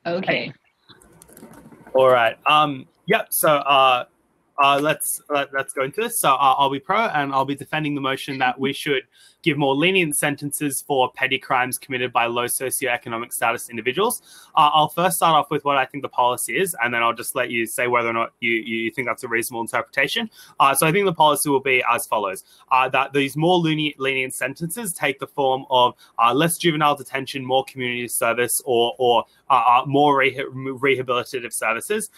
Okay. All right. Yep. So let's go into this. So I'll be pro, and I'll be defending the motion that we should give more lenient sentences for petty crimes committed by low socioeconomic status individuals. I'll first start off with what I think the policy is, and then I'll just let you say whether or not you think that's a reasonable interpretation. So I think the policy will be as follows: that these more lenient sentences take the form of less juvenile detention, more community service, or more rehabilitative services,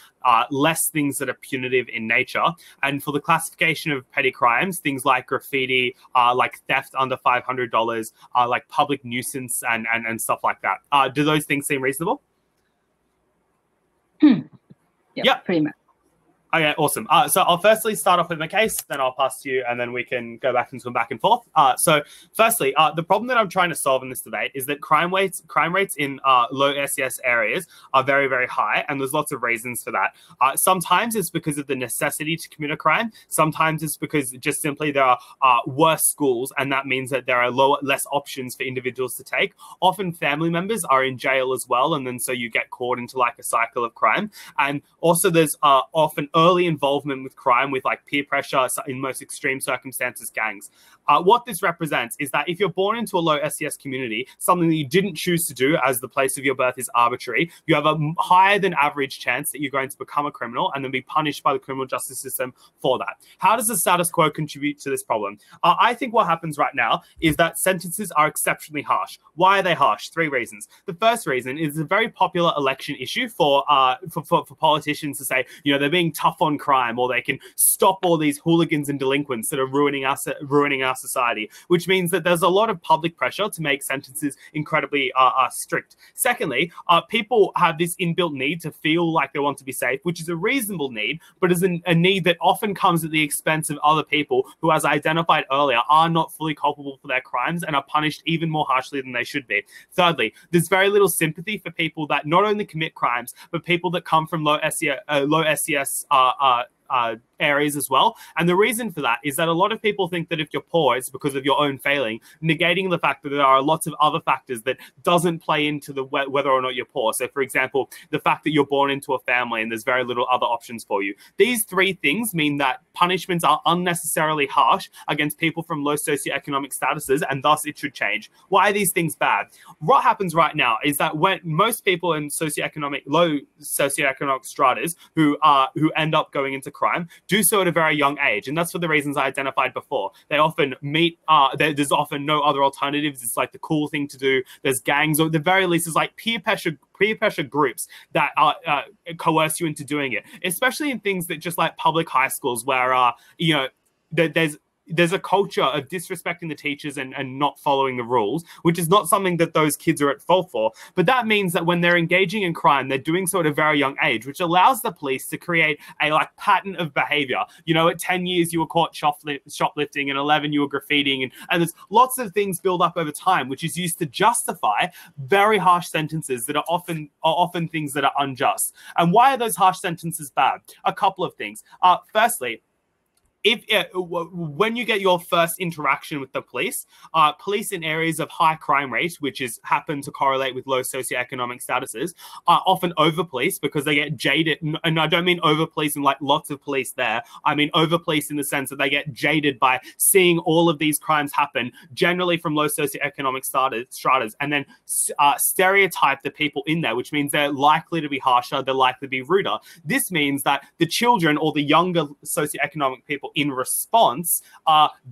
less things that are punitive in nature. And for the classification of petty crimes, things like graffiti, like theft under $500, like public nuisance and stuff like that. Do those things seem reasonable? Yeah, pretty much. Okay, awesome. So I'll firstly start off with my case, then I'll pass to you, and then we can go back into back and forth. So firstly, the problem that I'm trying to solve in this debate is that crime rates in low SES areas are very, very high, and there's lots of reasons for that. Sometimes it's because of the necessity to commit a crime. Sometimes it's because just simply there are worse schools, and that means that there are less options for individuals to take. Often family members are in jail as well, and then so you get caught into like a cycle of crime. And also there's often early involvement with crime, with like peer pressure, in most extreme circumstances, gangs. What this represents is that if you're born into a low SES community, something that you didn't choose to do as the place of your birth is arbitrary, you have a higher than average chance that you're going to become a criminal and then be punished by the criminal justice system for that. How does the status quo contribute to this problem? I think what happens right now is that sentences are exceptionally harsh. Why are they harsh? 3 reasons. The first reason is a very popular election issue for politicians to say, you know, they're being tough on crime, or they can stop all these hooligans and delinquents that are ruining our society, which means that there's a lot of public pressure to make sentences incredibly strict. Secondly, people have this inbuilt need to feel like they want to be safe, which is a reasonable need, but is a need that often comes at the expense of other people who, as I identified earlier, are not fully culpable for their crimes and are punished even more harshly than they should be. Thirdly, there's very little sympathy for people that not only commit crimes, but people that come from low SES areas as well. And the reason for that is that a lot of people think that if you're poor, it's because of your own failing, negating the fact that there are lots of other factors that doesn't play into the whether or not you're poor. So, for example, the fact that you're born into a family and there's very little other options for you. These 3 things mean that punishments are unnecessarily harsh against people from low socioeconomic statuses, and thus it should change. Why are these things bad? What happens right now is that when most people in low socioeconomic stratas who end up going into crime do so at a very young age, and that's for the reasons I identified before. They often meet, there's often no other alternatives. It's like the cool thing to do. There's gangs, or at the very least, there's like peer pressure groups that coerce you into doing it, especially in things that just like public high schools where, you know, there's a culture of disrespecting the teachers and not following the rules, which is not something that those kids are at fault for. But that means that when they're engaging in crime, they're doing so at a very young age, which allows the police to create a like pattern of behavior. You know, at 10 years, you were caught shoplifting, and 11, you were graffitiing. And there's lots of things build up over time, which is used to justify very harsh sentences that are often things that are unjust. And why are those harsh sentences bad? A couple of things. Firstly, when you get your first interaction with the police in areas of high crime rate, which happen to correlate with low socioeconomic statuses, are often over-policed because they get jaded. And I don't mean over-policed in like lots of police there. I mean over-policed in the sense that they get jaded by seeing all of these crimes happen, generally from low socioeconomic stratas, and then stereotype the people in there, which means they're likely to be harsher, they're likely to be ruder. This means that the children or the younger socioeconomic people in response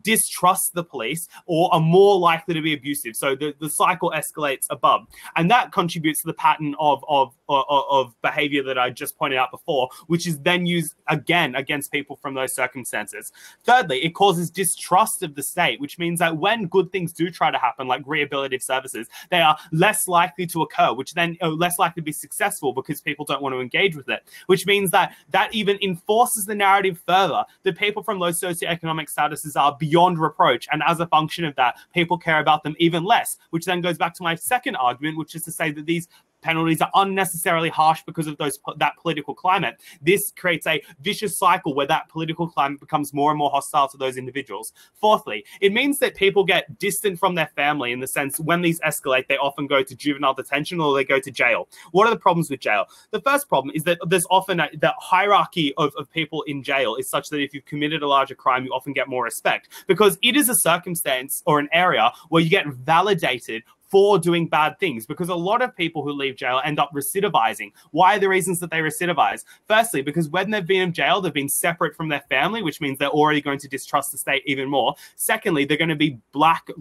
distrust the police or are more likely to be abusive. So the cycle escalates above. And that contributes to the pattern of behavior that I just pointed out before, which is then used again against people from those circumstances. Thirdly, it causes distrust of the state, which means that when good things do try to happen, like rehabilitative services, they are less likely to occur, which then are less likely to be successful because people don't want to engage with it, which means that even enforces the narrative further that people from low socioeconomic statuses are beyond reproach. And as a function of that, people care about them even less, which then goes back to my second argument, which is to say that these penalties are unnecessarily harsh because of that political climate, this creates a vicious cycle where that political climate becomes more and more hostile to those individuals. Fourthly, it means that people get distant from their family in the sense when these escalate, they often go to juvenile detention or they go to jail. What are the problems with jail? The first problem is that there's often the hierarchy of people in jail is such that if you've committed a larger crime, you often get more respect because it is a circumstance or an area where you get validated for doing bad things, because a lot of people who leave jail end up recidivizing. Why are the reasons that they recidivize? Firstly, because when they've been in jail, they've been separate from their family, which means they're already going to distrust the state even more. Secondly, they're going to be branded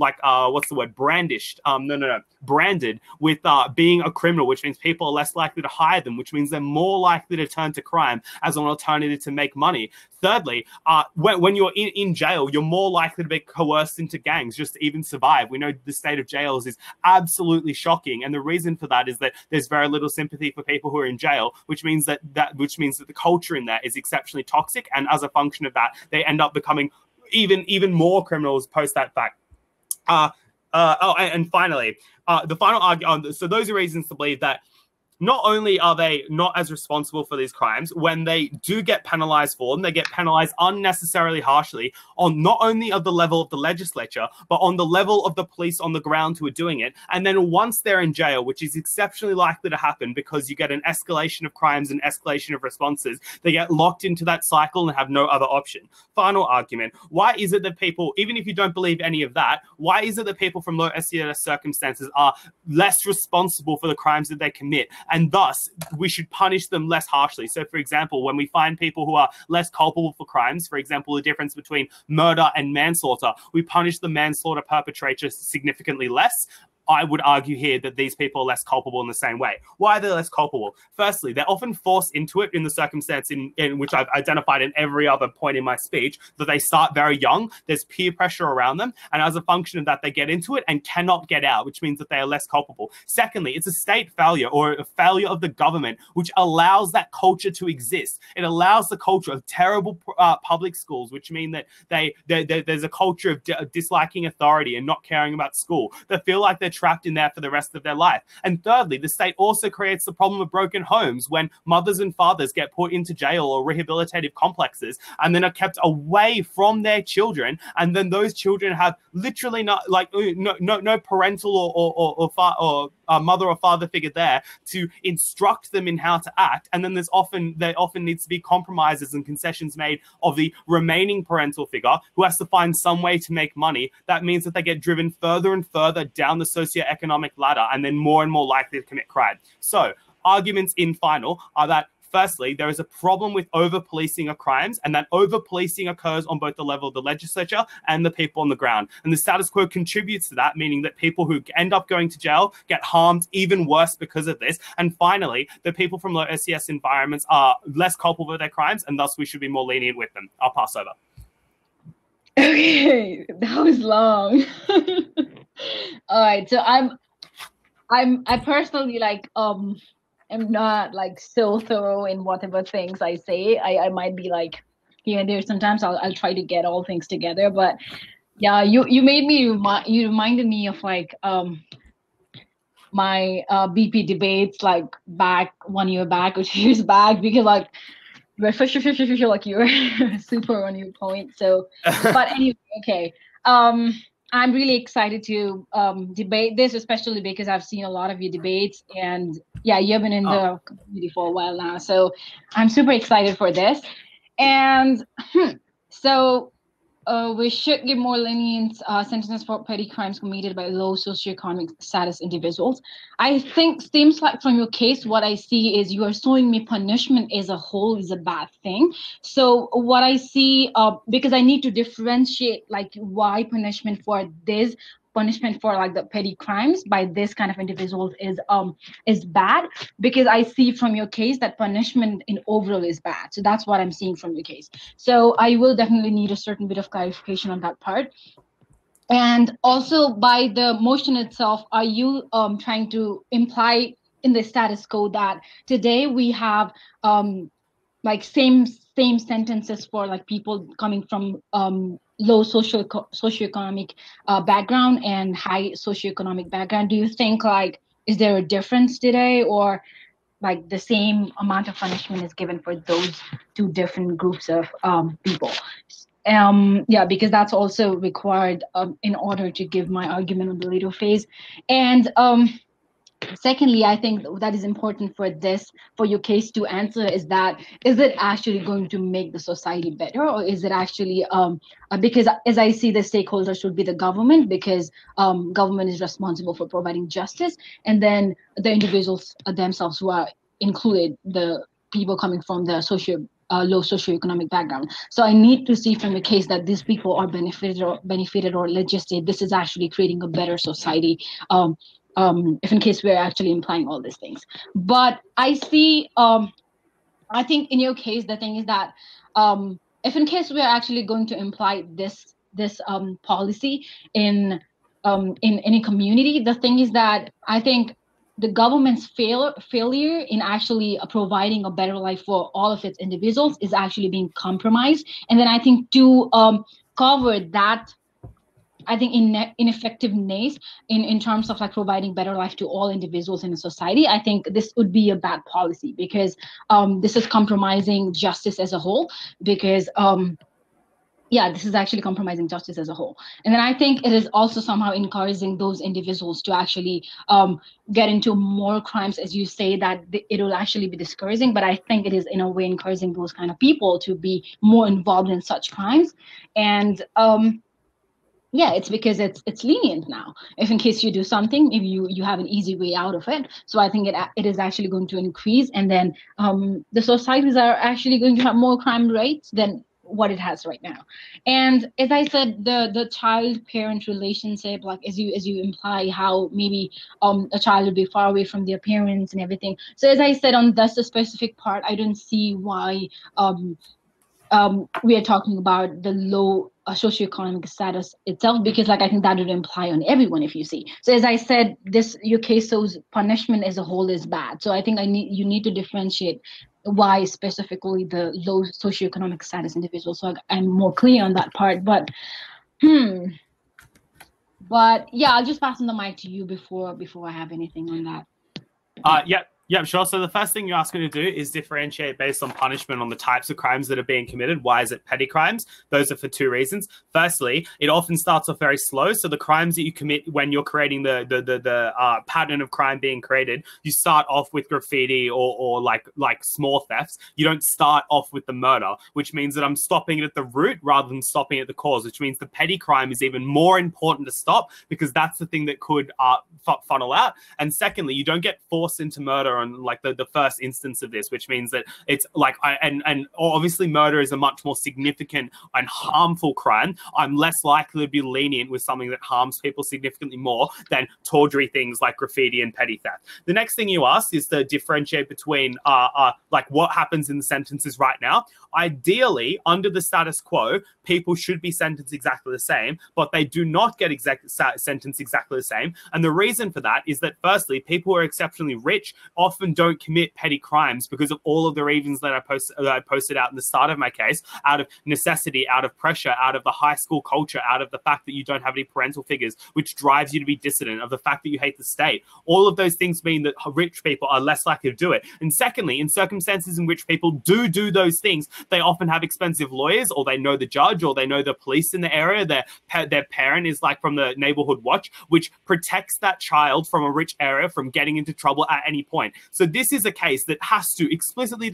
with being a criminal, which means people are less likely to hire them, which means they're more likely to turn to crime as an alternative to make money. Thirdly, when you're in jail, you're more likely to be coerced into gangs just to even survive. We know the state of jails is absolutely shocking, and the reason for that is that there's very little sympathy for people who are in jail, which means that the culture in there is exceptionally toxic, and as a function of that, they end up becoming even more criminals post that fact. And finally, the final argument. So those are reasons to believe that not only are they not as responsible for these crimes, when they do get penalized for them, they get penalized unnecessarily harshly on not only of the level of the legislature, but on the level of the police on the ground who are doing it. And then once they're in jail, which is exceptionally likely to happen because you get an escalation of crimes and escalation of responses, they get locked into that cycle and have no other option. Final argument. Why is it that people, even if you don't believe any of that, why is it that people from low SES circumstances are less responsible for the crimes that they commit? And thus, we should punish them less harshly. So, for example, when we find people who are less culpable for crimes, for example, the difference between murder and manslaughter, we punish the manslaughter perpetrator significantly less. I would argue here that these people are less culpable in the same way. Why are they less culpable? Firstly, they're often forced into it in the circumstance in which I've identified in every other point in my speech, that they start very young, there's peer pressure around them, and as a function of that, they get into it and cannot get out, which means that they are less culpable. Secondly, it's a state failure or a failure of the government, which allows that culture to exist. It allows the culture of terrible public schools, which mean that there's a culture of disliking authority and not caring about school. They feel like they're trapped in there for the rest of their life. And thirdly, the state also creates the problem of broken homes when mothers and fathers get put into jail or rehabilitative complexes and then are kept away from their children, and then those children have literally no parental or mother or father figure there to instruct them in how to act. And then there often needs to be compromises and concessions made of the remaining parental figure who has to find some way to make money. That means that they get driven further and further down the socioeconomic ladder and then more and more likely to commit crime. So arguments in final are that firstly, there is a problem with over-policing of crimes, and that over-policing occurs on both the level of the legislature and the people on the ground. And the status quo contributes to that, meaning that people who end up going to jail get harmed even worse because of this. And finally, the people from low SES environments are less culpable for their crimes, and thus we should be more lenient with them. I'll pass over. Okay, that was long. All right, so I personally am not so thorough in whatever things I say. I might be here and there. Sometimes I'll try to get all things together. But yeah, you reminded me of my BP debates back 1 year back or 2 years back, because you're for sure you're super on your point. So, but anyway, okay. I'm really excited to debate this, especially because I've seen a lot of your debates, and yeah, you've been in the community for a while now. So I'm super excited for this. And so we should give more lenient sentences for petty crimes committed by low socioeconomic status individuals. I think seems like from your case, what I see is you are showing me punishment as a whole is a bad thing. So what I see, because I need to differentiate why punishment for this, punishment for the petty crimes by this kind of individuals is bad, because I see from your case that punishment in overall is bad. So that's what I'm seeing from your case. So I will definitely need a certain bit of clarification on that part. And also by the motion itself, are you trying to imply in the status quo that today we have same sentences for people coming from low socioeconomic background and high socioeconomic background? Do you think is there a difference today, or like the same amount of punishment is given for those two different groups of people? Yeah, because that's also required in order to give my argument on the later phase. And secondly, I think that is important for this, for your case to answer, is that is it actually going to make the society better, or is it actually because as I see, the stakeholder should be the government, because government is responsible for providing justice, and then the individuals themselves who are included, the people coming from the low socioeconomic background. So I need to see from the case that these people are benefited or legislated. This is actually creating a better society. If in case we're actually implying all these things. But I see, I think in your case, the thing is that if in case we're actually going to imply this policy in any community, the thing is that I think the government's failure in actually providing a better life for all of its individuals is actually being compromised. And then I think to cover that, I think ineffectiveness in terms of like providing better life to all individuals in a society, I think this would be a bad policy, because this is compromising justice as a whole. Because yeah, this is actually compromising justice as a whole. And then I think it is also somehow encouraging those individuals to actually get into more crimes, as you say, that it will actually be discouraging. But I think it is in a way encouraging those kind of people to be more involved in such crimes. And yeah, it's because it's lenient now. If in case you do something, maybe you have an easy way out of it. So I think it is actually going to increase, and then the societies are actually going to have more crime rates than what it has right now. And as I said, the child parent relationship, like as you imply, how maybe a child will be far away from their parents and everything. So as I said, on that's the specific part, I don't see why we are talking about the low socioeconomic status itself, because like I think that would imply on everyone, if you see. So as I said, this your case shows punishment as a whole is bad. So I think you need to differentiate why specifically the low socioeconomic status individuals. So I'm more clear on that part. But yeah, I'll just pass on the mic to you before I have anything on that. Yeah, sure. So the first thing you asked me to do is differentiate based on punishment on the types of crimes that are being committed. Why is it petty crimes? Those are for two reasons. Firstly, it often starts off very slow. So the crimes that you commit when you're creating the pattern of crime being created, you start off with graffiti or like small thefts. You don't start off with the murder, which means that I'm stopping it at the root rather than stopping at the cause, which means the petty crime is even more important to stop, because that's the thing that could funnel out. And secondly, you don't get forced into murder on like the first instance of this, which means that it's like and obviously murder is a much more significant and harmful crime. I'm less likely to be lenient with something that harms people significantly more than tawdry things like graffiti and petty theft. The next thing you asked is to differentiate between like what happens in the sentences right now. Ideally, under the status quo, people should be sentenced exactly the same, but they do not get sentenced exactly the same. And the reason for that is that firstly, people who are exceptionally rich often don't commit petty crimes because of all of the reasons that I posted out in the start of my case, out of necessity, out of pressure, out of the high school culture, out of the fact that you don't have any parental figures, which drives you to be dissident, of the fact that you hate the state. All of those things mean that rich people are less likely to do it. And secondly, in circumstances in which people do those things, they often have expensive lawyers, or they know the judge, or they know the police in the area. Their parent is like from the neighborhood watch, which protects that child from a rich area from getting into trouble at any point. So this is a case that has to explicitly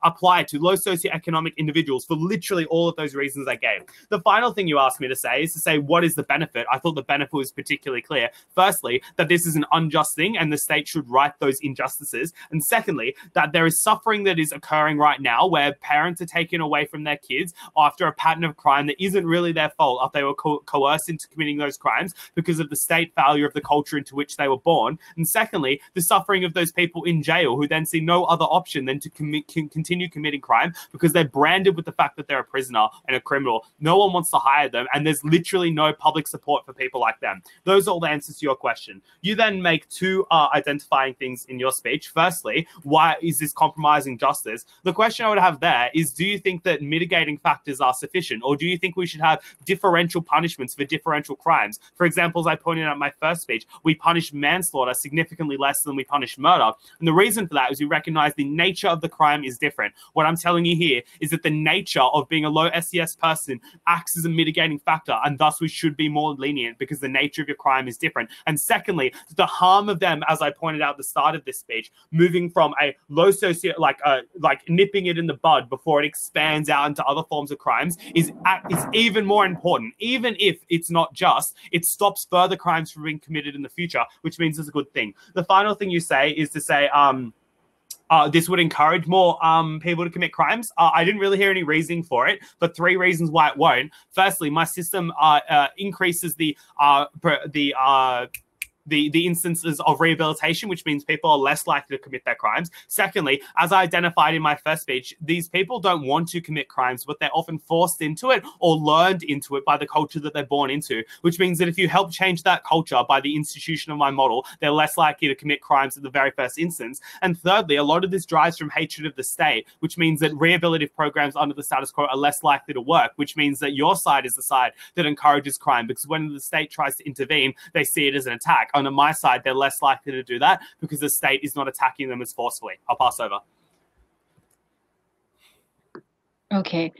apply to low socioeconomic individuals for literally all of those reasons I gave. The final thing you asked me to say is to say, what is the benefit? I thought the benefit was particularly clear. Firstly, that this is an unjust thing and the state should right those injustices. And secondly, that there is suffering that is occurring right now where parents are taken away from their kids after a pattern of crime that isn't really their fault, after they were coerced into committing those crimes because of the state failure of the culture into which they were born. And secondly, the suffering of those people in jail who then see no other option than to continue committing crime because they're branded with the fact that they're a prisoner and a criminal. No one wants to hire them, and there's literally no public support for people like them. Those are all the answers to your question. You then make two identifying things in your speech. Firstly, why is this compromising justice? The question I would have there is, do you think that mitigating factors are sufficient, or do you think we should have differential punishments for differential crimes? For example, as I pointed out in my first speech, we punish manslaughter significantly less than we punish murder. And the reason for that is we recognize the nature of the crime is different. What I'm telling you here is that the nature of being a low SES person acts as a mitigating factor, and thus we should be more lenient because the nature of your crime is different. And secondly, the harm of them, as I pointed out at the start of this speech, moving from a low socio, like nipping it in the bud before it expands out into other forms of crimes is even more important. Even if it's not just, it stops further crimes from being committed in the future, which means it's a good thing. The final thing you say is to say, this would encourage more people to commit crimes. I didn't really hear any reasoning for it, but 3 reasons why it won't. Firstly, my system increases the instances of rehabilitation, which means people are less likely to commit their crimes. Secondly, as I identified in my first speech, these people don't want to commit crimes, but they're often forced into it or learned into it by the culture that they're born into, which means that if you help change that culture by the institution of my model, they're less likely to commit crimes at the very first instance. And thirdly, a lot of this drives from hatred of the state, which means that rehabilitative programs under the status quo are less likely to work, which means that your side is the side that encourages crime, because when the state tries to intervene, they see it as an attack. On my side, they're less likely to do that because the state is not attacking them as forcefully. I'll pass over. Okay.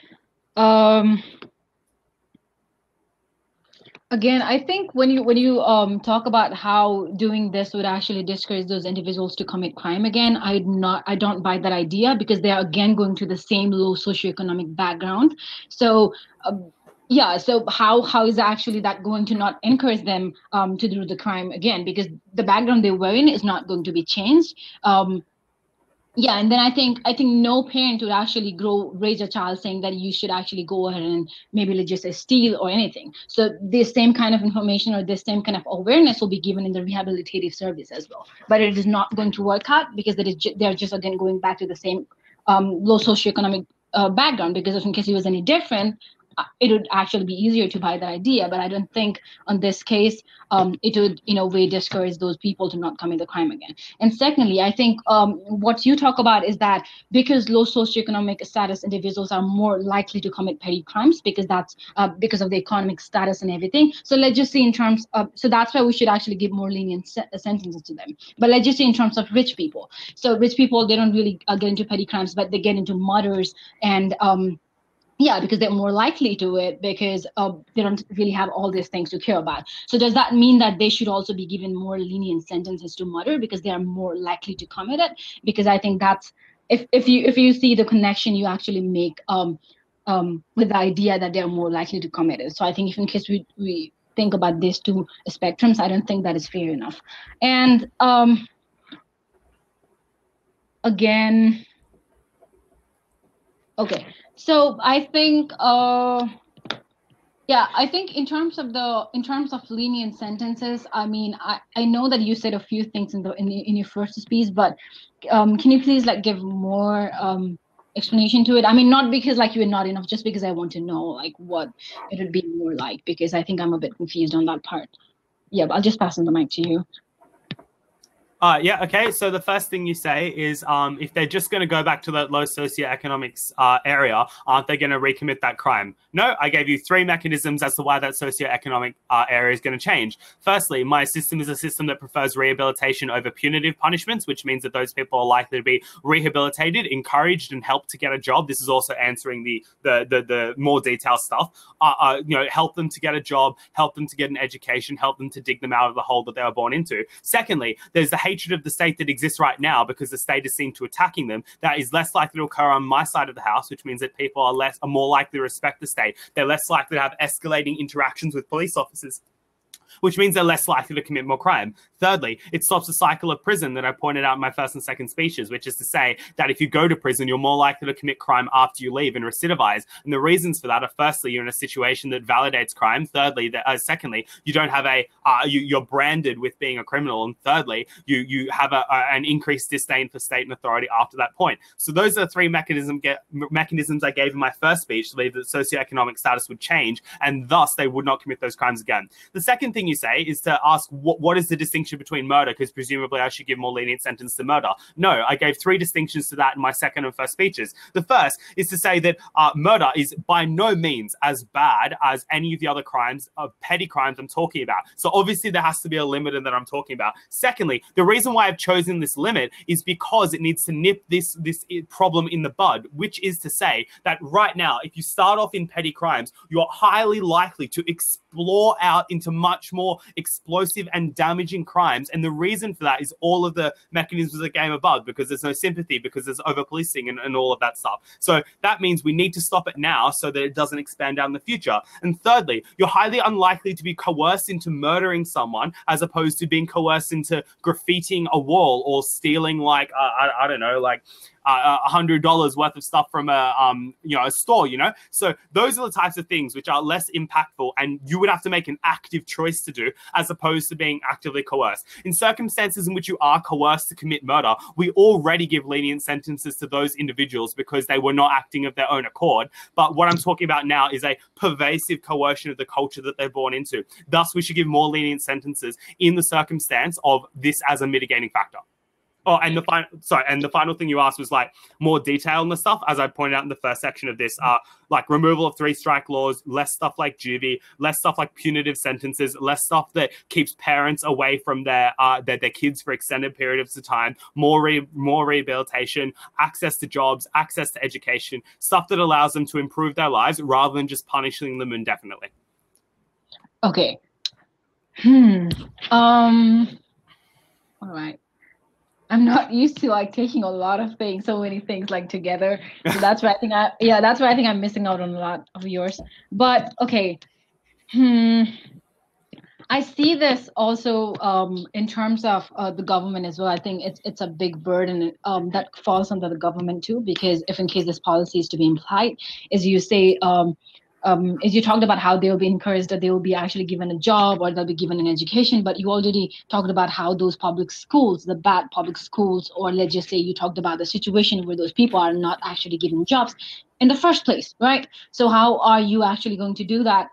Again, I think when you talk about how doing this would actually discourage those individuals to commit crime again, I don't buy that idea, because they are again going to the same low socioeconomic background. So yeah, so how is actually that going to not encourage them to do the crime again? Because the background they were in is not going to be changed. Yeah, and then I think no parent would actually raise a child saying that you should actually go ahead and maybe let's just say steal or anything. So this same kind of information or this same kind of awareness will be given in the rehabilitative service as well. But it is not going to work out, because they're just again going back to the same low socioeconomic background. Because if in case it was any different, it would actually be easier to buy that idea. But I don't think on this case, it would in a way discourage those people to not commit the crime again. And secondly, I think what you talk about is that because low socioeconomic status individuals are more likely to commit petty crimes, because that's because of the economic status and everything. So let's just see in terms of, so that's why we should actually give more lenient sentences to them. But let's just see in terms of rich people. So rich people, they don't really get into petty crimes, but they get into murders and yeah, because they're more likely to it, because they don't really have all these things to care about. So does that mean that they should also be given more lenient sentences to murder because they are more likely to commit it? Because I think that's, if you see the connection you actually make with the idea that they're more likely to commit it. So I think if in case we think about these two spectrums, I don't think that is fair enough. And again, okay. So I think, yeah, I think in terms of lenient sentences, I mean, I know that you said a few things in your first speech, but can you please like give more explanation to it? I mean, not because like you were not enough, just because I want to know like what it would be more like, because I think I'm a bit confused on that part. Yeah, but I'll just pass on the mic to you. Yeah, okay. So the first thing you say is if they're just going to go back to that low socioeconomics area, aren't they going to recommit that crime? No, I gave you 3 mechanisms as to why that socioeconomic area is going to change. Firstly, my system is a system that prefers rehabilitation over punitive punishments, which means that those people are likely to be rehabilitated, encouraged, and helped to get a job. This is also answering the more detailed stuff. Help them to get a job, help them to get an education, help them to dig them out of the hole that they were born into. Secondly, there's the hatred of the state that exists right now because the state is seen to attacking them. That is less likely to occur on my side of the house, which means that people are more likely to respect the state. They're less likely to have escalating interactions with police officers. which means they're less likely to commit more crime. Thirdly, it stops the cycle of prison that I pointed out in my first and second speeches, which is to say that if you go to prison, you're more likely to commit crime after you leave and recidivize. And the reasons for that are, firstly, you're in a situation that validates crime. Thirdly, secondly, you don't have you're branded with being a criminal. And thirdly, you have an increased disdain for state and authority after that point. So those are the three mechanisms I gave in my first speech to believe that socioeconomic status would change, and thus they would not commit those crimes again. The second thing you say is to ask what is the distinction between murder, because presumably I should give more lenient sentence to murder. No, I gave three distinctions to that in my second and first speeches. The first is to say that murder is by no means as bad as any of the other crimes, petty crimes I'm talking about. So obviously there has to be a limit that I'm talking about. Secondly, the reason why I've chosen this limit is because it needs to nip this problem in the bud, which is to say that right now, if you start off in petty crimes, you're highly likely to explore out into much more explosive and damaging crimes. And the reason for that is all of the mechanisms of the game above, because there's no sympathy, because there's over-policing and all of that stuff. So that means we need to stop it now so that it doesn't expand down in the future. And thirdly, you're highly unlikely to be coerced into murdering someone as opposed to being coerced into graffitiing a wall or stealing, like, I don't know, like $100 worth of stuff from a store, So those are the types of things which are less impactful, and you would have to make an active choice to do as opposed to being actively coerced. In circumstances in which you are coerced to commit murder, we already give lenient sentences to those individuals because they were not acting of their own accord. But what I'm talking about now is a pervasive coercion of the culture that they're born into. Thus, we should give more lenient sentences in the circumstance of this as a mitigating factor. Oh, and the final thing you asked was like more detail on the stuff, as I pointed out in the first section of this, like removal of 3-strike laws, less stuff like juvie, less stuff like punitive sentences, less stuff that keeps parents away from their kids for extended periods of time, more rehabilitation, access to jobs, access to education, stuff that allows them to improve their lives rather than just punishing them indefinitely. Okay. All right. I'm not used to like taking a lot of things, so many things like together. So that's why I think I'm missing out on a lot of yours. But okay. I see this also in terms of the government as well. I think it's a big burden that falls under the government too, because if in case this policy is to be implied, as you say, as you talked about how they'll be encouraged, that they will be actually given a job or they'll be given an education, but you already talked about how those public schools, the bad public schools, or let's just say you talked about the situation where those people are not actually given jobs in the first place, right? So how are you actually going to do that?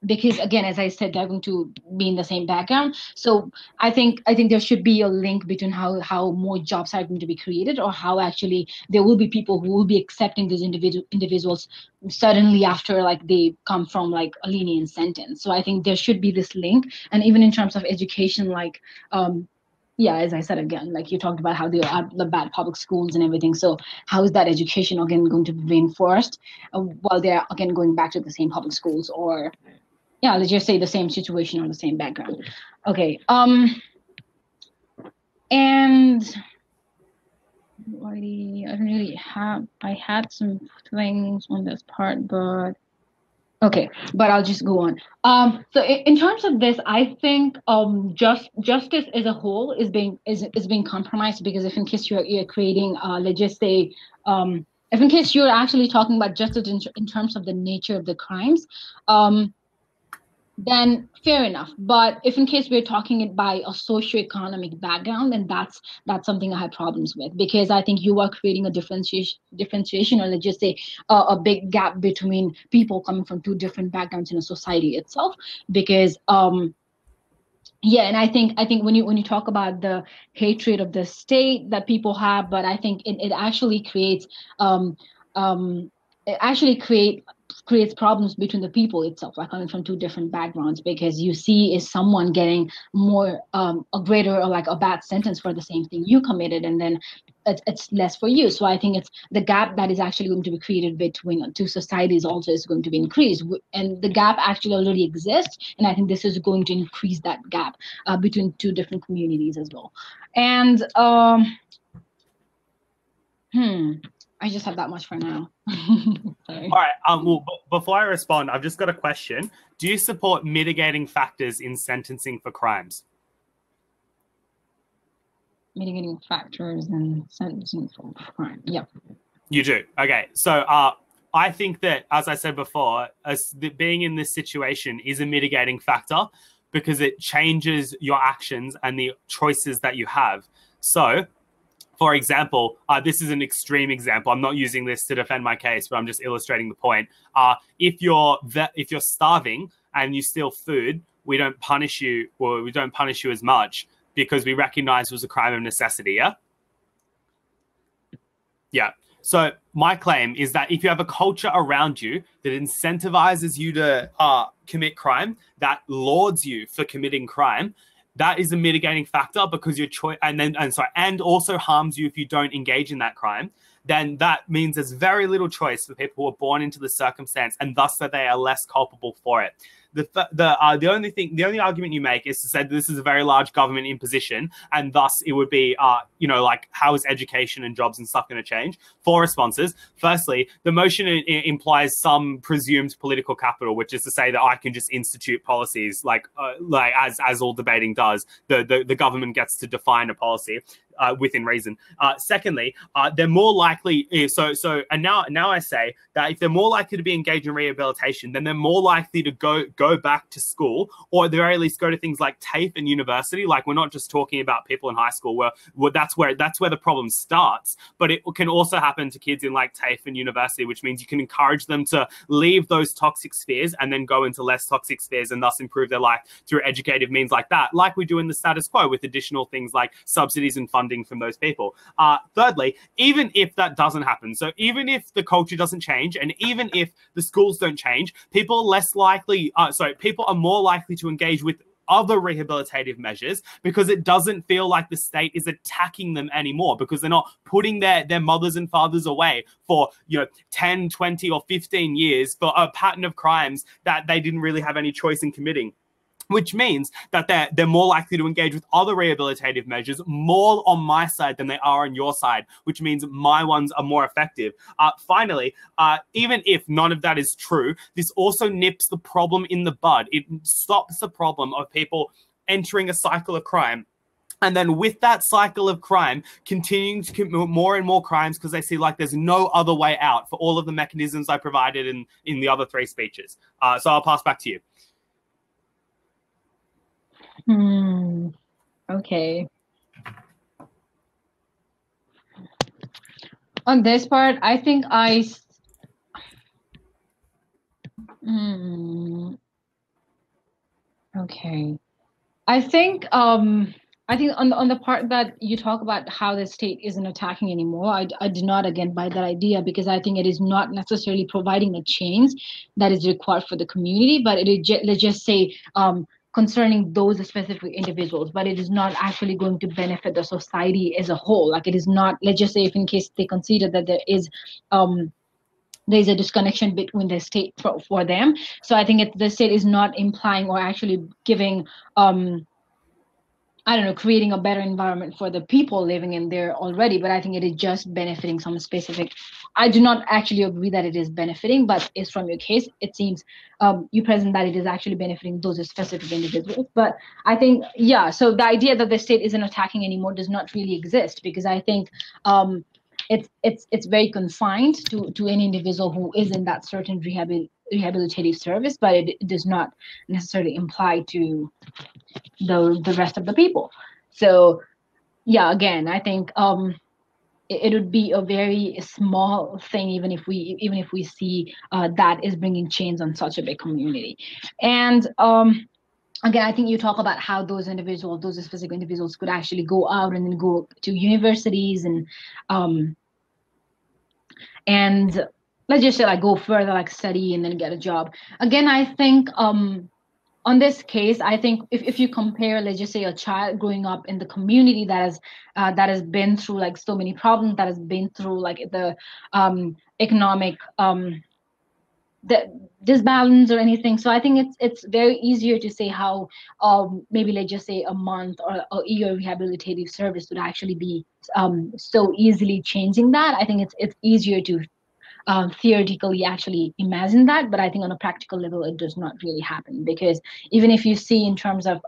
Because again, as I said, they're going to be in the same background. So I think there should be a link between how more jobs are going to be created, or how actually there will be people who will be accepting these individuals suddenly after like they come from like a lenient sentence. So I think there should be this link. And even in terms of education, like as I said, again, like you talked about how they are the bad public schools and everything. So how is that education again going to be reinforced while they're again going back to the same public schools, or let's just say the same situation or the same background. Okay. And I don't really have. I had some things on this part, but okay. But I'll just go on. So in terms of this, I think justice as a whole is being compromised, because if in case you're creating, let's just say, if in case you're actually talking about justice in terms of the nature of the crimes, then fair enough. But if in case we're talking it by a socioeconomic background, then that's something I have problems with, because I think you are creating a differentiation, or let's just say a big gap between people coming from two different backgrounds in a society itself. Because and I think when you talk about the hatred of the state that people have, but I think it actually creates creates problems between the people itself, like coming from two different backgrounds, because you see is someone getting more a greater or like a bad sentence for the same thing you committed, and then it's less for you. So I think it's the gap that is actually going to be created between two societies also is going to be increased, and the gap actually already exists, and I think this is going to increase that gap between two different communities as well. And I just have that much for now. Sorry. All right. Well, before I respond, I've just got a question. Do you support mitigating factors in sentencing for crimes? Mitigating factors and sentencing for crime. Yep. You do. Okay. So I think that, as I said before, being in this situation is a mitigating factor because it changes your actions and the choices that you have. So, for example, this is an extreme example. I'm not using this to defend my case, but I'm just illustrating the point. If you're starving and you steal food, we don't punish you, or we don't punish you as much because we recognize it was a crime of necessity. Yeah. Yeah. So my claim is that if you have a culture around you that incentivizes you to commit crime, that lauds you for committing crime, that is a mitigating factor because your choice, and also harms you if you don't engage in that crime. Then that means there's very little choice for people who are born into the circumstance, and thus that they are less culpable for it. The only argument you make is to say that this is a very large government imposition, and thus it would be, like, how is education and jobs and stuff going to change? 4 responses. Firstly, the motion implies some presumed political capital, which is to say that I can just institute policies like as all debating does. The government gets to define a policy. Within reason. Secondly, they're more likely. And now I say that if they're more likely to be engaged in rehabilitation, then they're more likely to go back to school, or at the very least go to things like TAFE and university. Like, we're not just talking about people in high school, where that's where the problem starts. But it can also happen to kids in like TAFE and university, which means you can encourage them to leave those toxic spheres and then go into less toxic spheres, and thus improve their life through educative means like that, like we do in the status quo with additional things like subsidies and funding from those people. Thirdly, even if that doesn't happen, so even if the culture doesn't change, and even if the schools don't change, people are more likely to engage with other rehabilitative measures because it doesn't feel like the state is attacking them anymore, because they're not putting their mothers and fathers away for 10, 20 or 15 years for a pattern of crimes that they didn't really have any choice in committing. Which means that they're more likely to engage with other rehabilitative measures more on my side than they are on your side, which means my ones are more effective. Finally, even if none of that is true, this also nips the problem in the bud. It stops the problem of people entering a cycle of crime. And then with that cycle of crime, continuing to commit more and more crimes because they see like there's no other way out for all of the mechanisms I provided in the other 3 speeches. So I'll pass back to you. Okay. On this part, I think okay. I think on the part that you talk about how the state isn't attacking anymore, I do not again buy that idea, because I think it is not necessarily providing a change that is required for the community, but it is let's just say concerning those specific individuals, but it is not actually going to benefit the society as a whole. Like, it is not, let's just say, if in case they consider that there's a disconnection between the state for them. So I think the state is not implying or actually giving creating a better environment for the people living in there already, but I think it is just benefiting some specific. I do not actually agree that it is benefiting, but it's from your case, it seems you present that it is actually benefiting those specific individuals. But I think, so the idea that the state isn't attacking anymore does not really exist, because I think it's very confined to any individual who is in that certain rehabilitative service, but it does not necessarily imply to the rest of the people. So again, I think it would be a very small thing, even if we see that is bringing change on such a big community. And again, I think you talk about how those specific individuals could actually go out and then go to universities and let's just say like go further, like study and then get a job. Again, I think on this case, I think if you compare, let's just say, a child growing up in the community that has been through like so many problems, that has been through like the economic the disbalance or anything. So I think it's very easier to say how maybe let's just say a month or a year rehabilitative service would actually be so easily changing that. I think it's easier to theoretically actually imagine that, but I think on a practical level it does not really happen, because even if you see in terms of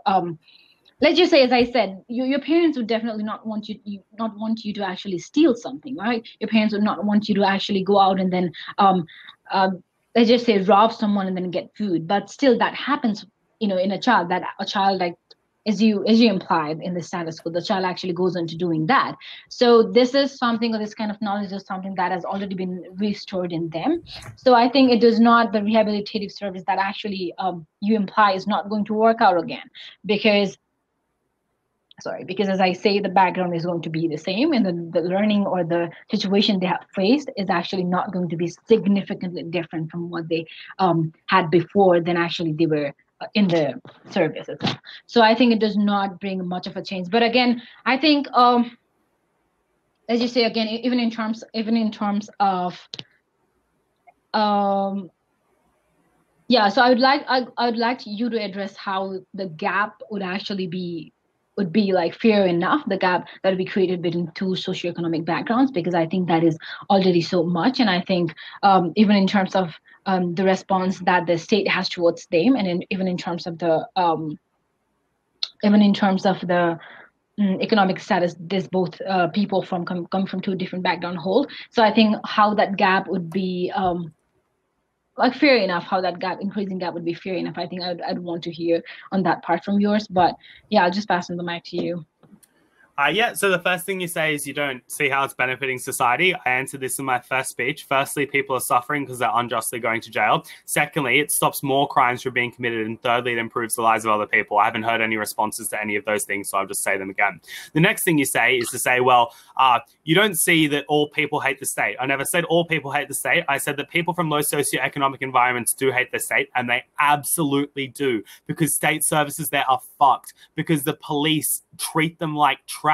let's just say, as I said, your parents would definitely not want you to actually steal something, right? Your parents would not want you to actually go out and then let's just say rob someone and then get food. But still that happens, in a child, that a child, like as you implied in the status quo, the child actually goes into doing that. So this is something, or this kind of knowledge is something that has already been restored in them. So I think it does not, the rehabilitative service that actually you imply is not going to work out again, because as I say, the background is going to be the same, and the learning or the situation they have faced is actually not going to be significantly different from what they had before than actually they were in the service itself. So I think it does not bring much of a change. But again, I think let's just say again, even in terms of yeah, so I would like you to address how the gap would be like fair enough, the gap that would be created between two socioeconomic backgrounds, because I think that is already so much. And I think even in terms of the response that the state has towards them, and even in terms of the economic status, there's both people from come from two different background hold. So I think how that gap would be like fair enough, how that increasing gap would be fair enough. I think I'd want to hear on that part from yours. But yeah, I'll just pass on the mic to you. Yeah, so the first thing you say is you don't see how it's benefiting society. I answered this in my first speech. Firstly, people are suffering because they're unjustly going to jail. Secondly, it stops more crimes from being committed. And thirdly, it improves the lives of other people. I haven't heard any responses to any of those things, so I'll just say them again. The next thing you say is to say, well, you don't see that all people hate the state. I never said all people hate the state. I said that people from low socioeconomic environments do hate the state, and they absolutely do, because state services there are fucked, because the police treat them like trash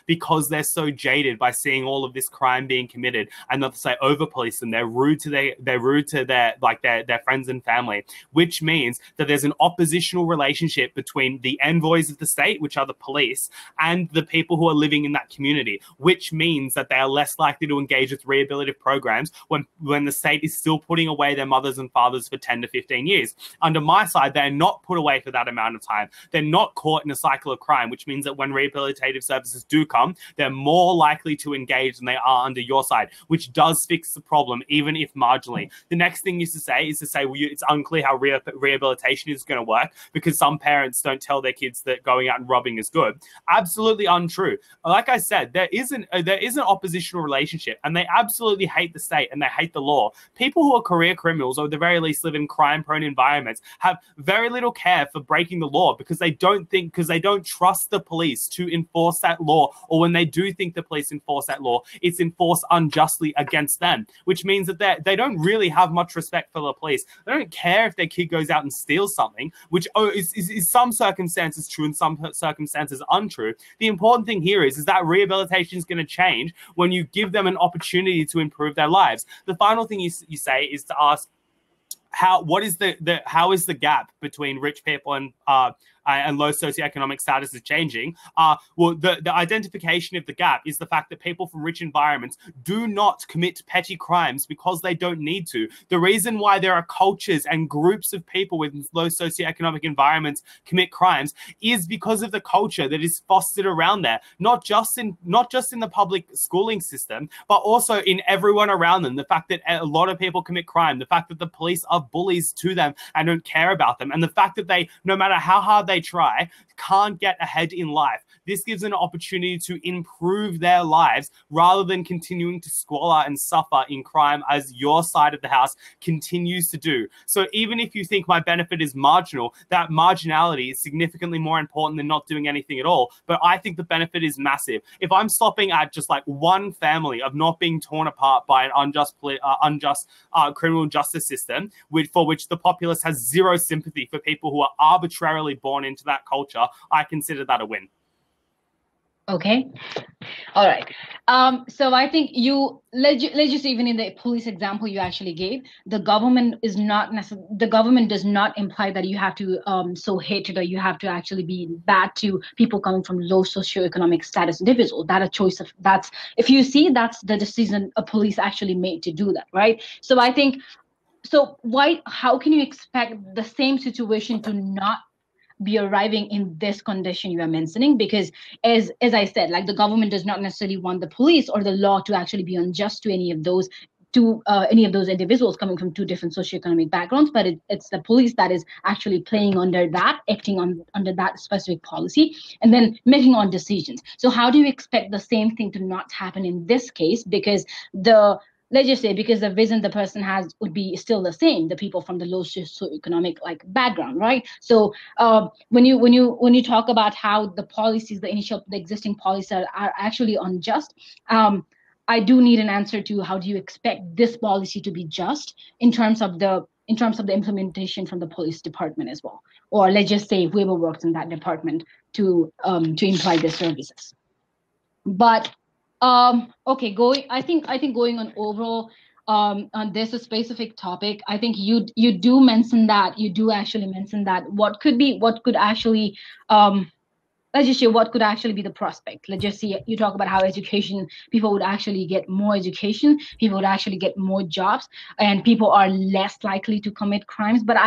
because they're so jaded by seeing all of this crime being committed, and not to say over police them. They're rude to their friends and family, which means that there's an oppositional relationship between the envoys of the state, which are the police, and the people who are living in that community, which means that they are less likely to engage with rehabilitative programs when the state is still putting away their mothers and fathers for 10 to 15 years. Under my side, they're not put away for that amount of time. They're not caught in a cycle of crime, which means that when rehabilitative services do come, they're more likely to engage than they are under your side, which does fix the problem, even if marginally. The next thing is to say, well, it's unclear how rehabilitation is going to work because some parents don't tell their kids that going out and robbing is good. Absolutely untrue. Like I said, there is an oppositional relationship, and they absolutely hate the state and they hate the law. People who are career criminals, or at the very least live in crime-prone environments, have very little care for breaking the law because they don't trust the police to enforce that law, or when they do think the police enforce that law, it's enforced unjustly against them, which means that they don't really have much respect for the police. They don't care if their kid goes out and steals something, which is some circumstances true and some circumstances untrue. The important thing here is that rehabilitation is going to change when you give them an opportunity to improve their lives. The final thing you say is to ask, how is the gap between rich people and low socioeconomic status is changing? Well, the identification of the gap is the fact that people from rich environments do not commit petty crimes because they don't need to. The reason why there are cultures and groups of people with low socioeconomic environments commit crimes is because of the culture that is fostered around there, not just in the public schooling system, but also in everyone around them. The fact that a lot of people commit crime, the fact that the police are bullies to them and don't care about them, and the fact that they, no matter how hard they try, can't get ahead in life. This gives an opportunity to improve their lives rather than continuing to squalor and suffer in crime as your side of the house continues to do. So even if you think my benefit is marginal, that marginality is significantly more important than not doing anything at all. But I think the benefit is massive. If I'm stopping at just like one family of not being torn apart by an unjust criminal justice system, for which the populace has zero sympathy for people who are arbitrarily born into that culture, I consider that a win. Okay. All right. So I think let's just even in the police example you actually gave, the government is not the government does not imply that you have to sow hatred or you have to actually be bad to people coming from low socioeconomic status individuals. That a choice of that's if you see that's the decision a police actually made to do that, right? So I think so why how can you expect the same situation to not be arriving in this condition you are mentioning, because as I said, like the government does not necessarily want the police or the law to actually be unjust to any of those individuals coming from two different socioeconomic backgrounds, but it's the police that is actually playing under that, acting on under that specific policy, and then making on decisions. So how do you expect the same thing to not happen in this case? Because the let's just say because the vision the person has would be still the same, the people from the low socioeconomic like background, right? So when you talk about how the policies, the existing policies are actually unjust, I do need an answer to how do you expect this policy to be just in terms of the implementation from the police department as well, or let's just say whoever works in that department to imply their services. But okay, I think going on overall on this specific topic, I think you do actually mention that what could actually let's just say what could actually be the prospect. Let's just see, you talk about how education, people would actually get more education, people would actually get more jobs, and people are less likely to commit crimes. But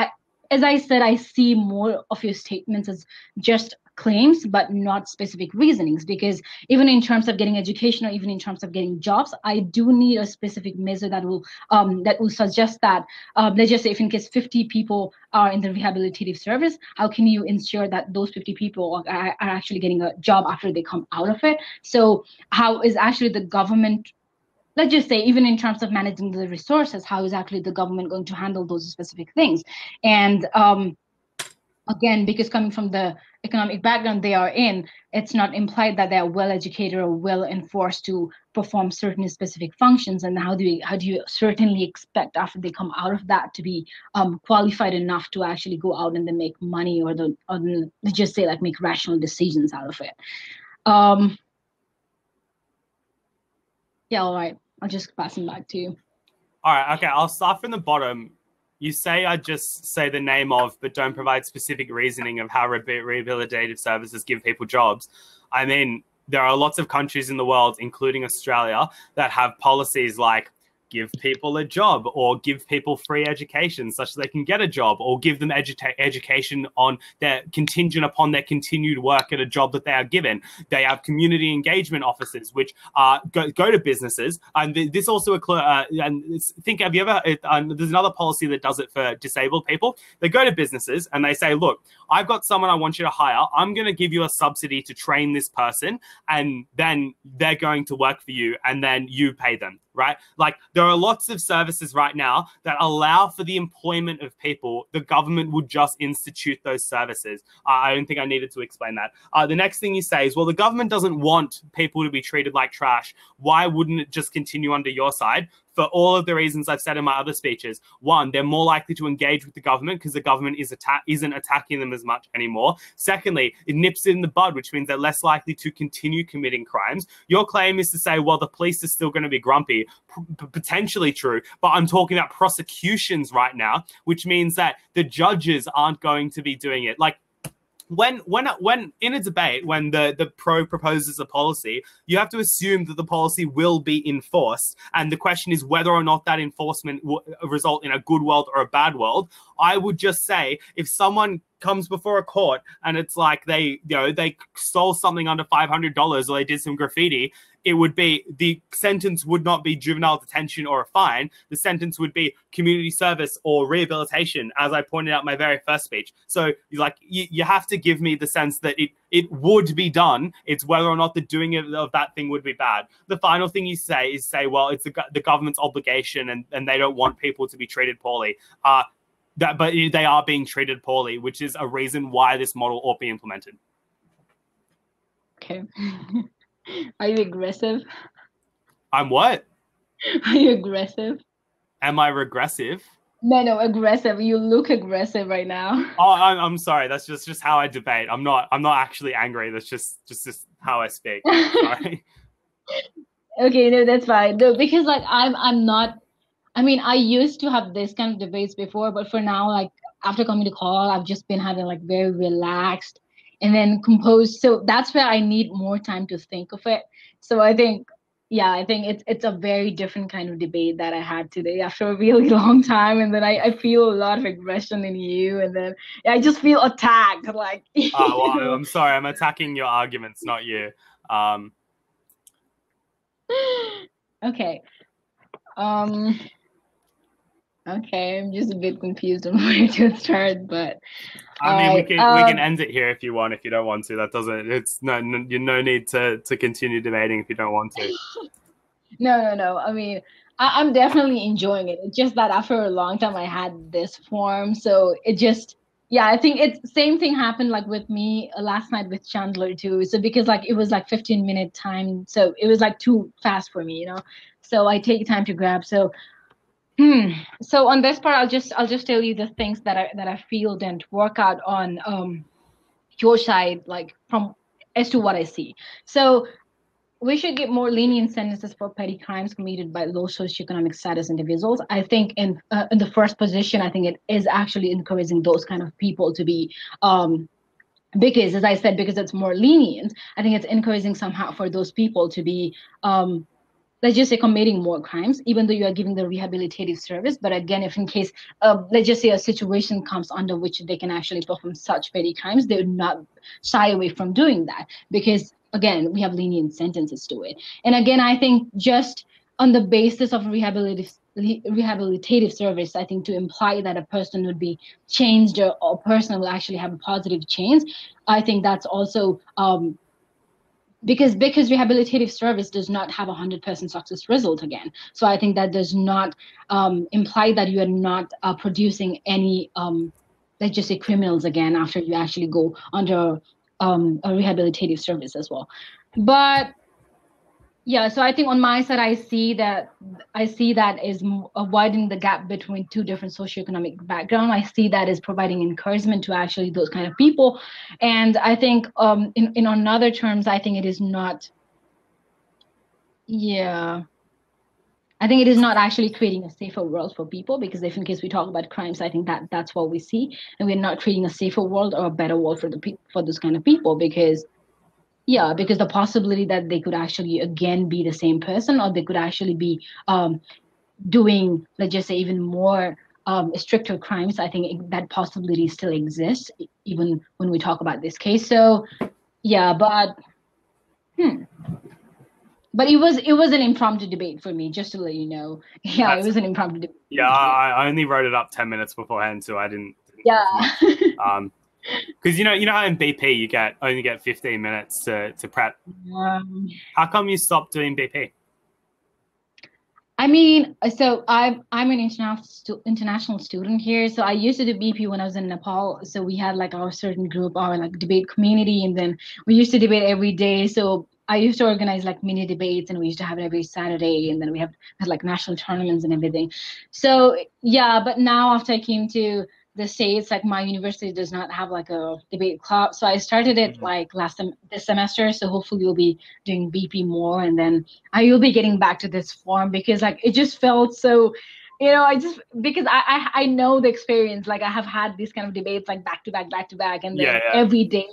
as I said, I see more of your statements as just claims but not specific reasonings, because even in terms of getting education or even in terms of getting jobs, I do need a specific measure that will suggest that let's just say if in case 50 people are in the rehabilitative service, how can you ensure that those 50 people are actually getting a job after they come out of it? So how is actually the government, let's just say even in terms of managing the resources, how is actually the government going to handle those specific things? And again, because coming from the economic background they are in, it's not implied that they are well educated or well enforced to perform certain specific functions. And how do you certainly expect after they come out of that to be qualified enough to actually go out and then make money, or let's just say like make rational decisions out of it? Um, yeah, all right. I'll just pass it back to you. All right, okay, I'll start from the bottom. You say I just say the name of, but don't provide specific reasoning of how rehabilitative services give people jobs. I mean, there are lots of countries in the world, including Australia, that have policies like give people a job or give people free education such that they can get a job, or give them education on their contingent upon their continued work at a job that they are given. They have community engagement officers which go to businesses, and this also and think, have you ever there's another policy that does it for disabled people. They go to businesses and they say, look, I've got someone I want you to hire, I'm going to give you a subsidy to train this person, and then they're going to work for you, and then you pay them, right? Like, there are lots of services right now that allow for the employment of people. The government would just institute those services. I don't think I needed to explain that. The next thing you say is, well, the government doesn't want people to be treated like trash. Why wouldn't it just continue under your side? For all of the reasons I've said in my other speeches. One, they're more likely to engage with the government because the government isn't attacking them as much anymore. Secondly, it nips it in the bud, which means they're less likely to continue committing crimes. Your claim is to say, well, the police are still going to be grumpy. Potentially true, but I'm talking about prosecutions right now, which means that the judges aren't going to be doing it. Like, when in a debate, when the pro proposes a policy, you have to assume that the policy will be enforced. And the question is whether or not that enforcement will result in a good world or a bad world. I would just say, if someone comes before a court and it's like they stole something under $500 or they did some graffiti, it would be, the sentence would not be juvenile detention or a fine. The sentence would be community service or rehabilitation, as I pointed out in my very first speech. So you have to give me the sense that it would be done. It's whether or not the doing of that thing would be bad. The final thing you say is, well, it's the government's obligation and they don't want people to be treated poorly. But they are being treated poorly, which is a reason why this model ought to be implemented. Okay. Are you aggressive? I'm what? Are you aggressive? Am I regressive? No, aggressive. You look aggressive right now. Oh, I'm sorry. That's just how I debate. I'm not actually angry. That's just how I speak. Sorry. Okay, no, that's fine. No, because like I'm not. I mean, I used to have this kind of debates before, but for now, like after coming to call, I've just been having like very relaxed and then composed. So that's where I need more time to think of it. So I think, yeah, I think it's a very different kind of debate that I had today after a really long time, and then I feel a lot of aggression in you, and then I just feel attacked, like Well, I'm sorry. I'm attacking your arguments, not you. Um, Okay. Um. Okay, I'm just a bit confused on where to start, but I all mean, we right. can we can end it here if you want. If you don't want to, that doesn't. It's no need to continue debating if you don't want to. No. I mean, I'm definitely enjoying it. It's just that after a long time, I had this form, so it just, yeah, I think it's same thing happened like with me last night with Chandler too. So because like it was like 15-minute time, so it was like too fast for me. So I take time to grab. So so on this part, I'll just tell you the things that I feel didn't work out on your side, like from as to what I see. So we should get more lenient sentences for petty crimes committed by low socioeconomic status individuals. I think in the first position, I think it is actually encouraging those kind of people to be because, as I said, because it's more lenient. I think it's encouraging somehow for those people to be let's just say committing more crimes, even though you are giving the rehabilitative service. But again, if in case, let's just say a situation comes under which they can actually perform such petty crimes, they would not shy away from doing that because, again, we have lenient sentences to it. And again, I think just on the basis of rehabilitative service, I think to imply that a person would be changed or a person will actually have a positive change, I think that's also because rehabilitative service does not have 100% success result again. So I think that does not imply that you are not producing any let's just say criminals again after you actually go under a rehabilitative service as well. But yeah, so I think on my side, I see that is widening the gap between two different socioeconomic background. I see that is providing encouragement to actually those kind of people, and I think in another terms, I think it is not. Yeah, I think it is not actually creating a safer world for people because if in case we talk about crimes, I think that's what we see, and we're not creating a safer world or a better world for for those kind of people because yeah, because the possibility that they could actually again be the same person or they could actually be doing, let's just say, even more stricter crimes, I think that possibility still exists, even when we talk about this case. So, yeah, hmm. But it was an impromptu debate for me, just to let you know. Yeah, it That's was an impromptu debate. yeah. Yeah. I only wrote it up 10 minutes beforehand, so I didn't Yeah. get too much. Because you know how in BP you only get 15 minutes to prep. Um, How come you stopped doing BP? I mean, so I'm an international student here. So I used to do BP when I was in Nepal. So we had like our certain group, our like debate community, and then we used to debate every day. So I used to organize like mini debates, and we used to have it every Saturday, and then we had like national tournaments and everything. So yeah, but now after I came to the States, like my university does not have like a debate club. So I started it like this semester. So hopefully we'll be doing BP more, and then I will be getting back to this form because like it just felt so, I just because I know the experience. Like I have had these kind of debates like back to back, and Yeah, then yeah. every day.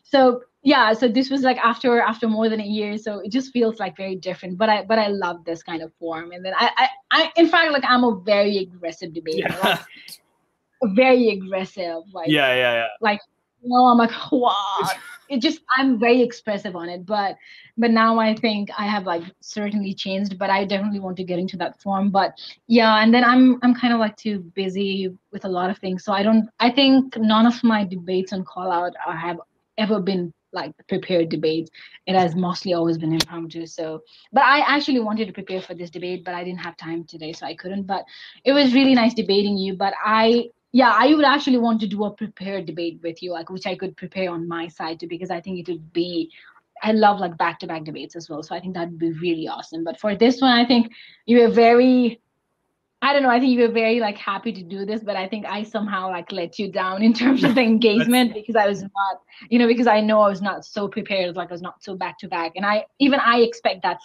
So yeah, so this was like after more than a year, so it just feels like very different. But I love this kind of form, and then I in fact like I'm a very aggressive debater, like Yeah. very aggressive, Yeah. like I'm like what it just I'm very expressive on it, but now I think I have like certainly changed, but I definitely want to get into that form. But yeah, and then I'm kind of like too busy with a lot of things, so I think none of my debates on call out have ever been like prepared debates. It has mostly always been impromptu. So but I actually wanted to prepare for this debate, but I didn't have time today, so I couldn't. But it was really nice debating you. But I would actually want to do a prepared debate with you, like which I could prepare on my side too, because I think it would be. I love like back to back debates as well, so I think that'd be really awesome. But for this one, I think you were very. I don't know. I think you were very like happy to do this, but I think I somehow like let you down in terms of the engagement because I was not, because I know I was not so prepared, like I was not so back to back, and I expect that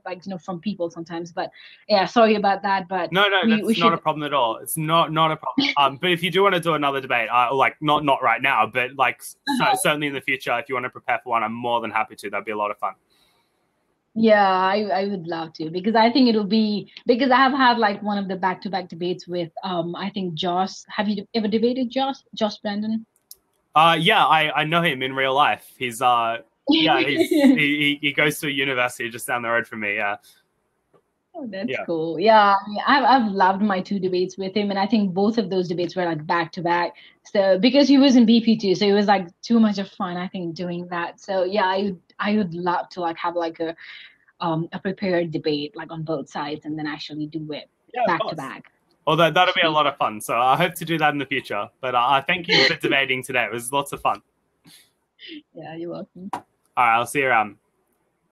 like from people sometimes. But yeah, sorry about that. But no, we that's should. not a problem at all. It's not a problem. But if you do want to do another debate, like not right now, but like certainly in the future, if you want to prepare for one, I'm more than happy to. That'd be a lot of fun. Yeah, I would love to because I think it'll be because I have had like one of the back-to-back debates with I think Josh. Have you ever debated Josh Brandon? Yeah, I know him in real life. He's he goes to a university just down the road from me. Yeah. Oh, that's cool. Yeah, I mean, I've loved my 2 debates with him, and I think both of those debates were like back to back. So because he was in BP2, so it was like too much of fun, I think, doing that. So yeah, I would love to like have like a prepared debate like on both sides, and then actually do it back to back. Well, that'll be a lot of fun. So I hope to do that in the future. But I thank you for debating today. It was lots of fun. Yeah, you're welcome. All right, I'll see you around.